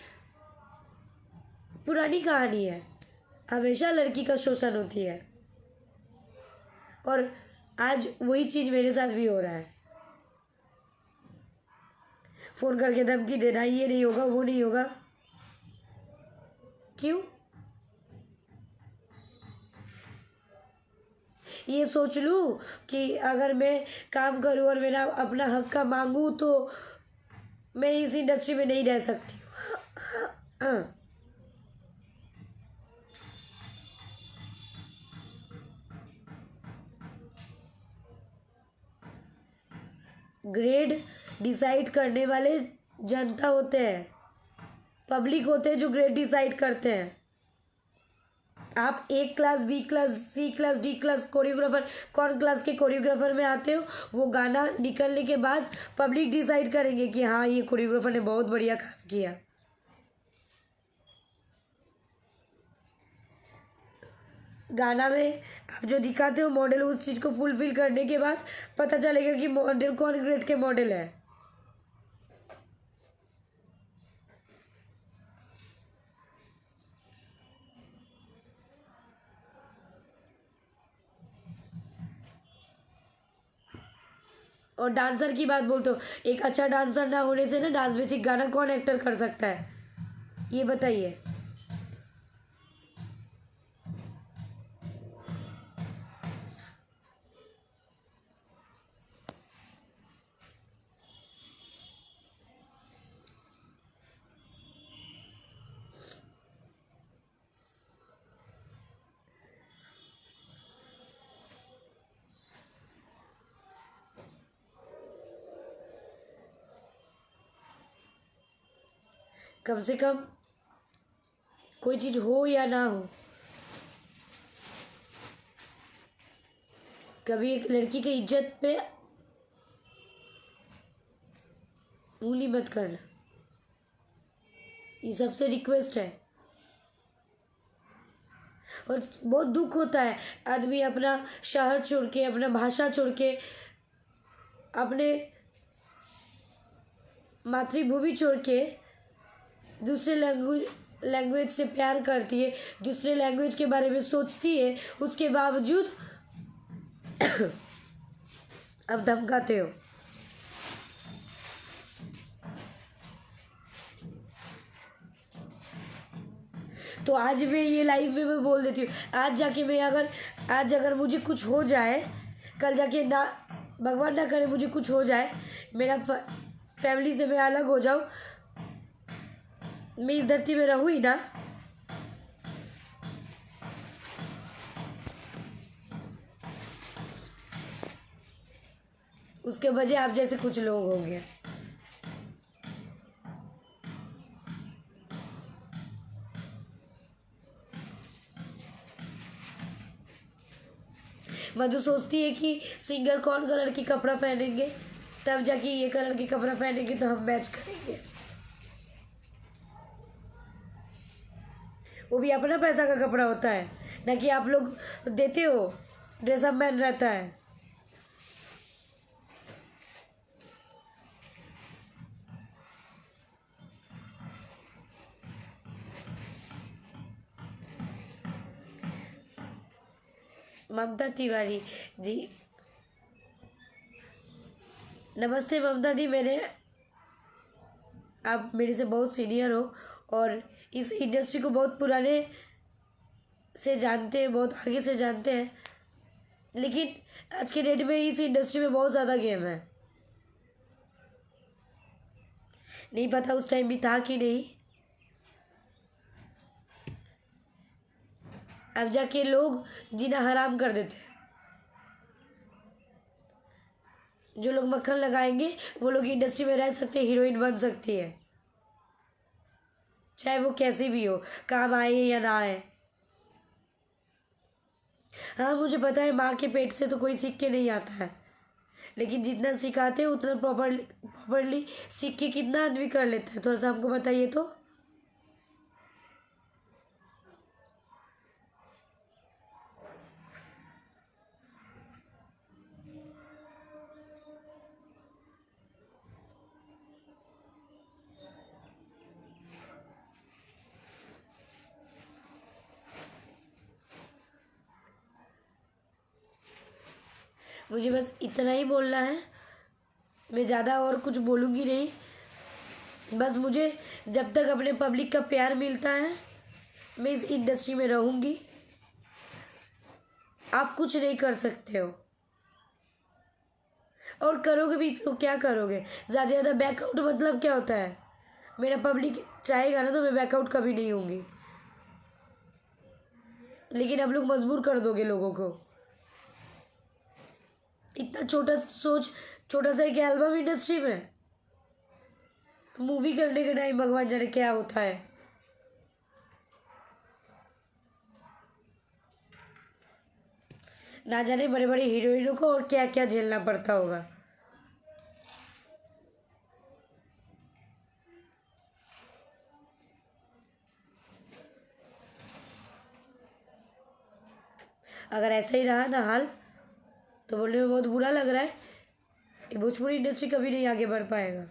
पुरानी कहानी है, हमेशा लड़की का शोषण होती है। और आज वही चीज़ मेरे साथ भी हो रहा है। फ़ोन करके धमकी देना, ये नहीं होगा वो नहीं होगा। क्यों? ये सोच लूँ कि अगर मैं काम करूँ और मेरा अपना हक का मांगूँ तो मैं इस इंडस्ट्री में नहीं रह सकती हूँ। ग्रेड डिसाइड करने वाले जनता होते हैं, पब्लिक होते हैं जो ग्रेड डिसाइड करते हैं। आप ए क्लास, बी क्लास, सी क्लास, डी क्लास कोरियोग्राफर, कौन क्लास के कोरियोग्राफर में आते हो, वो गाना निकलने के बाद पब्लिक डिसाइड करेंगे कि हाँ ये कोरियोग्राफर ने बहुत बढ़िया काम किया। गाना में आप जो दिखाते हो मॉडल, उस चीज़ को फुलफिल करने के बाद पता चलेगा कि मॉडल कौन ग्रेड के मॉडल है। और डांसर की बात बोलते हो, एक अच्छा डांसर ना होने से ना डांस बेसिक गाना कौन एक्टर कर सकता है, ये बताइए। कम से कम कोई चीज हो या ना हो, कभी एक लड़की की इज्जत पे उंगली मत करना, ये सबसे रिक्वेस्ट है। और बहुत दुख होता है, आदमी अपना शहर छोड़ के, अपना भाषा छोड़ के, अपने मातृभूमि छोड़ के दूसरे लैंग्वेज से प्यार करती है, दूसरे लैंग्वेज के बारे में सोचती है, उसके बावजूद अब धमकाते हो। तो आज मैं ये लाइव में मैं बोल देती हूँ, आज अगर मुझे कुछ हो जाए, कल जाके ना, भगवान ना करे मुझे कुछ हो जाए, मेरा फैमिली से मैं अलग हो जाऊँ, मैं इस धरती में रहूँ ही ना, उसके वजह आप जैसे कुछ लोग होंगे। मधु सोचती है कि सिंगर कौन कलर की कपड़ा पहनेंगे, तब जाके ये कलर की कपड़ा पहनेंगे तो हम मैच करेंगे। वो भी अपना पैसा का कपड़ा होता है, ना कि आप लोग देते हो, ड्रेसअप मैन रहता है। ममता तिवारी जी, नमस्ते ममता दी। आप मेरे से बहुत सीनियर हो और इस इंडस्ट्री को बहुत पुराने से जानते हैं, बहुत आगे से जानते हैं, लेकिन आज के डेट में इस इंडस्ट्री में बहुत ज़्यादा गेम है। नहीं पता उस टाइम भी था कि नहीं, अब जाके लोग जीना हराम कर देते हैं। जो लोग मक्खन लगाएंगे वो लोग इंडस्ट्री में रह सकते हैं, हीरोइन बन सकती है, चाहे वो कैसी भी हो, काम आए या ना आए। हाँ मुझे पता है माँ के पेट से तो कोई सीख के नहीं आता है, लेकिन जितना सिखाते हैं उतना प्रॉपरली सीख के कितना आदमी कर लेता है, थोड़ा सा हमको बताइए तो। मुझे बस इतना ही बोलना है, मैं ज़्यादा और कुछ बोलूँगी नहीं। बस मुझे जब तक अपने पब्लिक का प्यार मिलता है मैं इस इंडस्ट्री में रहूँगी। आप कुछ नहीं कर सकते हो, और करोगे भी तो क्या करोगे, ज़्यादा ज़्यादा बैकआउट मतलब क्या होता है। मेरा पब्लिक चाहेगा ना तो मैं बैकआउट कभी नहीं होंगी, लेकिन आप लोग मजबूर कर दोगे लोगों को। इतना छोटा सोच छोटा सा एक एल्बम इंडस्ट्री में मूवी करने के टाइम भगवान जाने क्या होता है। ना जाने बड़े बड़े हीरोइनों को और क्या क्या झेलना पड़ता होगा। अगर ऐसा ही रहा ना हाल तो बोलने में बहुत बुरा लग रहा है, ये भोजपुरी इंडस्ट्री कभी नहीं आगे बढ़ पाएगा।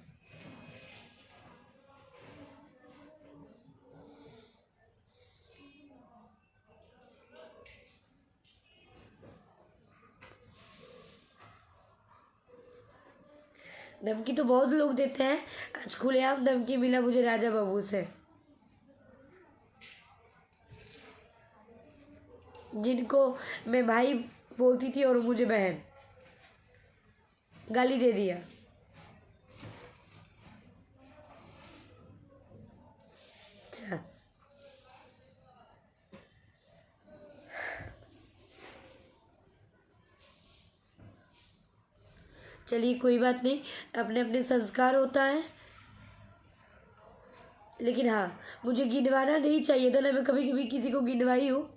धमकी तो बहुत लोग देते हैं, आज खुलेआम धमकी मिला मुझे राजा बाबू से, जिनको मैं भाई बोलती थी और मुझे बहन, गाली दे दिया। अच्छा, चलिए कोई बात नहीं, अपने अपने संस्कार होता है। लेकिन हाँ, मुझे गिनवाना नहीं चाहिए था ना, मैं कभी कभी किसी को गिनवाई हूँ।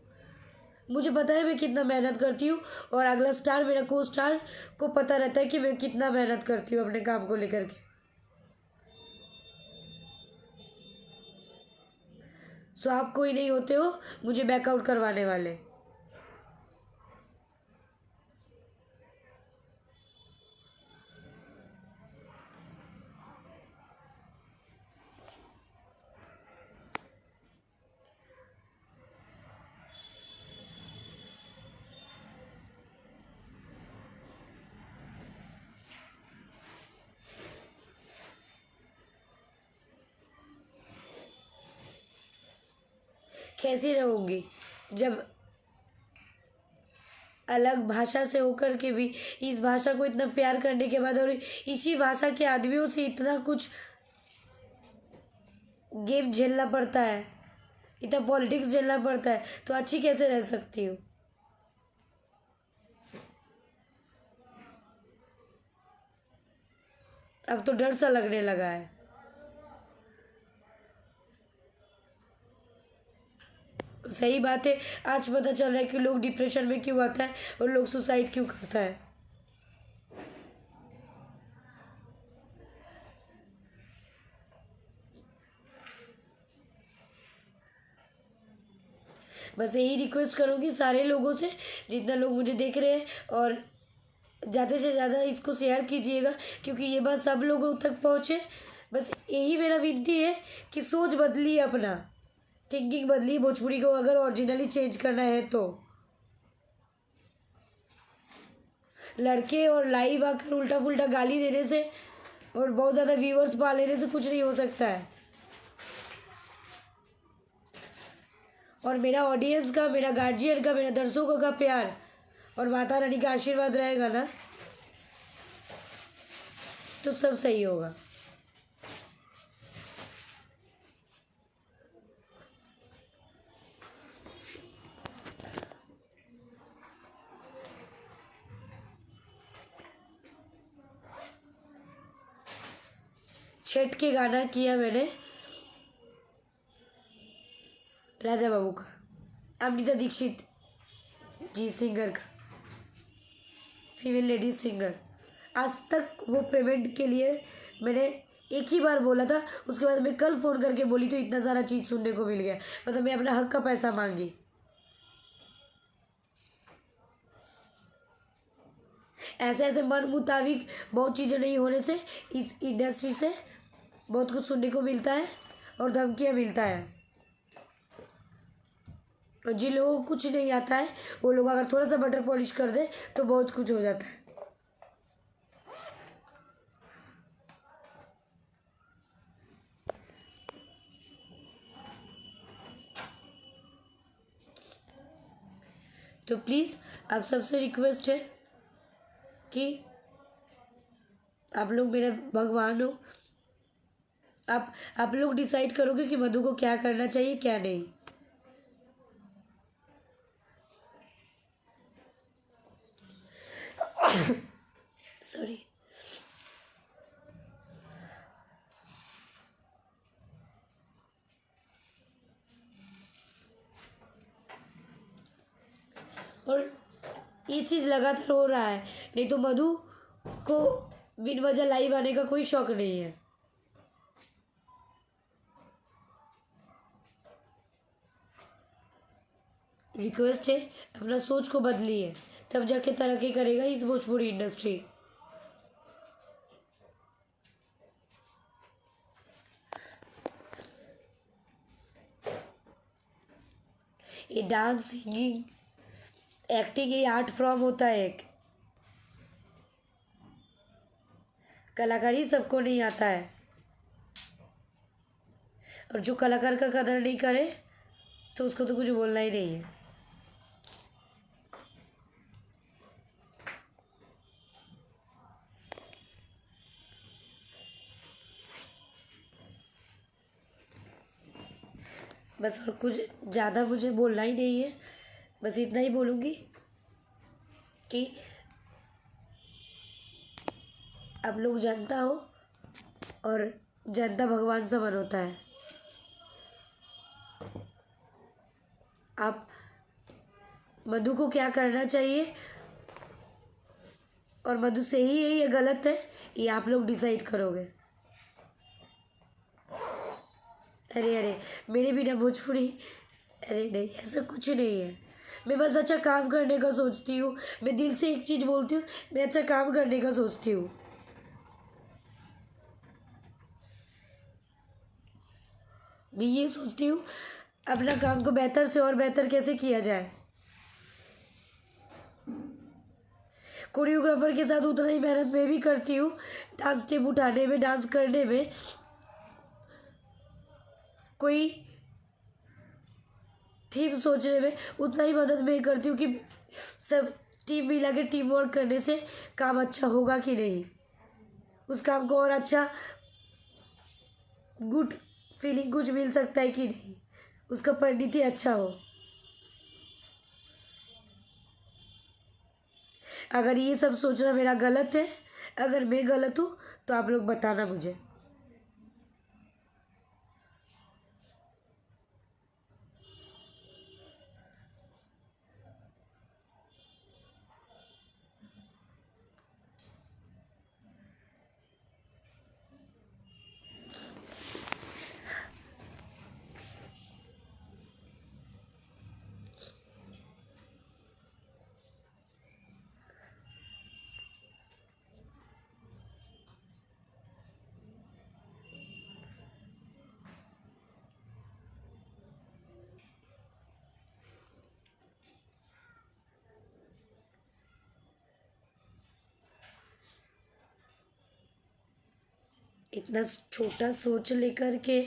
मुझे पता है मैं कितना मेहनत करती हूँ, और अगला स्टार मेरा को स्टार को पता रहता है कि मैं कितना मेहनत करती हूँ अपने काम को लेकर के। सो आप कोई नहीं होते हो मुझे बैकआउट करवाने वाले। कैसी रहूंगी जब अलग भाषा से होकर के भी इस भाषा को इतना प्यार करने के बाद और इसी भाषा के आदमियों से इतना कुछ गेम झेलना पड़ता है, इतना पॉलिटिक्स झेलना पड़ता है, तो अच्छी कैसे रह सकती हूँ। अब तो डर सा लगने लगा है। सही बात है, आज पता चल रहा है कि लोग डिप्रेशन में क्यों आता है और लोग सुसाइड क्यों करता है। बस यही रिक्वेस्ट करूँगी सारे लोगों से, जितना लोग मुझे देख रहे हैं, और ज़्यादा से ज़्यादा इसको शेयर कीजिएगा क्योंकि ये बात सब लोगों तक पहुँचे। बस यही मेरा विनती है कि सोच बदलिए, अपना थिंकिंग बदलिए, भोजपुरी को अगर ओरिजिनली चेंज करना है तो। लड़के और लाइव आकर उल्टा पुल्टा गाली देने से और बहुत ज़्यादा व्यूअर्स पा लेने से कुछ नहीं हो सकता है। और मेरा ऑडियंस का, मेरा गार्जियन का, मेरा दर्शकों का प्यार और माता रानी का आशीर्वाद रहेगा ना, तो सब सही होगा। छठ के गाना किया मैंने राजा बाबू का, अमृता दीक्षित जी सिंगर का, फीमेल लेडीज सिंगर। आज तक वो पेमेंट के लिए मैंने एक ही बार बोला था, उसके बाद मैं कल फ़ोन करके बोली तो इतना सारा चीज़ सुनने को मिल गया, मतलब मैं अपना हक का पैसा मांगी। ऐसे ऐसे मन मुताबिक बहुत चीज़ें नहीं होने से इस इंडस्ट्री से बहुत कुछ सुनने को मिलता है और धमकियाँ मिलता है। और जिन लोगों को कुछ नहीं आता है वो लोग अगर थोड़ा सा बटर पॉलिश कर दे तो बहुत कुछ हो जाता है। तो प्लीज़ आप सबसे रिक्वेस्ट है कि आप लोग मेरे भगवान हो, आप लोग डिसाइड करोगे कि मधु को क्या करना चाहिए क्या नहीं। सॉरी। और ये चीज़ लगातार हो रहा है। नहीं तो मधु को बिन वजह लाइव आने का कोई शौक नहीं है। रिक्वेस्ट है, अपना सोच को बदलिए, तब जाके तरक्की करेगा इस भोजपुरी इंडस्ट्री। ये डांस, सिंगिंग, एक्टिंग, ये आर्ट फॉर्म होता है एक। कलाकारी सबको नहीं आता है, और जो कलाकार का कदर नहीं करे तो उसको तो कुछ बोलना ही नहीं है। बस और कुछ ज़्यादा मुझे बोलना ही नहीं है। बस इतना ही बोलूँगी कि आप लोग जनता हो और जनता भगवान समान होता है। आप मधु को क्या करना चाहिए और मधु सही है या गलत है, ये आप लोग डिसाइड करोगे। अरे मेरे बिना भोजपुरी, अरे नहीं, ऐसा कुछ नहीं है। मैं बस अच्छा काम करने का सोचती हूँ। मैं दिल से एक चीज़ बोलती हूँ, मैं अच्छा काम करने का सोचती हूँ। मैं ये सोचती हूँ अपना काम को बेहतर से और बेहतर कैसे किया जाए। कोरियोग्राफर के साथ उतना ही मेहनत मैं भी करती हूँ, डांस स्टेप उठाने में, डांस करने में। कोई थीम सोचने में उतना ही मदद मैं करती हूँ कि सब टीम मिला के टीम वर्क करने से काम अच्छा होगा कि नहीं, उस काम को और अच्छा गुड फीलिंग कुछ मिल सकता है कि नहीं, उसका परिणति अच्छा हो। अगर ये सब सोचना मेरा गलत है, अगर मैं गलत हूँ तो आप लोग बताना मुझे। इतना छोटा सोच लेकर के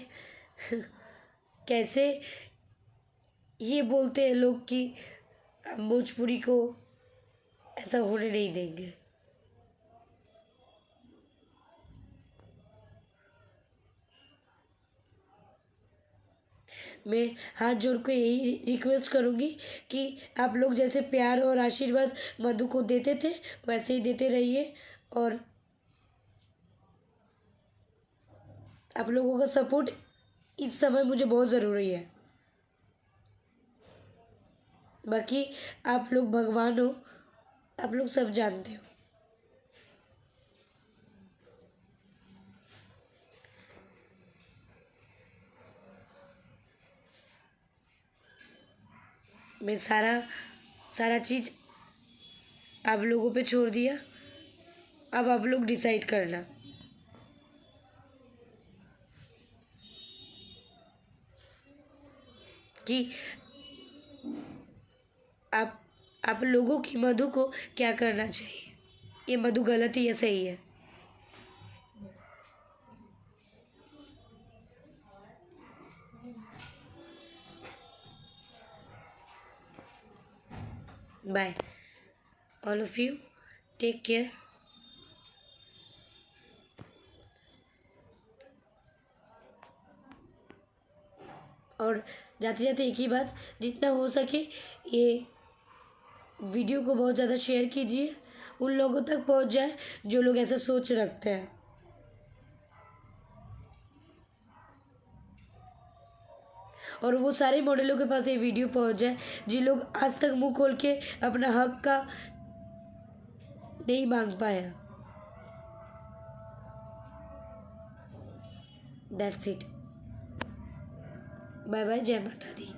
कैसे ये बोलते हैं लोग कि हम भोजपुरी को ऐसा होने नहीं देंगे। मैं हाथ जोड़ के यही रिक्वेस्ट करूँगी कि आप लोग जैसे प्यार और आशीर्वाद मधु को देते थे वैसे ही देते रहिए, और आप लोगों का सपोर्ट इस समय मुझे बहुत ज़रूरी है। बाकी आप लोग भगवान हो, आप लोग सब जानते हो। मैं सारा चीज़ आप लोगों पे छोड़ दिया। अब आप लोग डिसाइड करना। कि आप लोगों की मधु को क्या करना चाहिए, ये मधु गलत है या सही है। Bye all of you, take care. और जाते जाते एक ही बात, जितना हो सके ये वीडियो को बहुत ज़्यादा शेयर कीजिए, उन लोगों तक पहुंच जाए जो लोग ऐसा सोच रखते हैं। और वो सारे मॉडलों के पास ये वीडियो पहुंच जाए जिन लोग आज तक मुंह खोल के अपना हक का नहीं मांग पाया। That's it. बाय बाय, जय माता दी।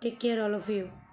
Take care all of you.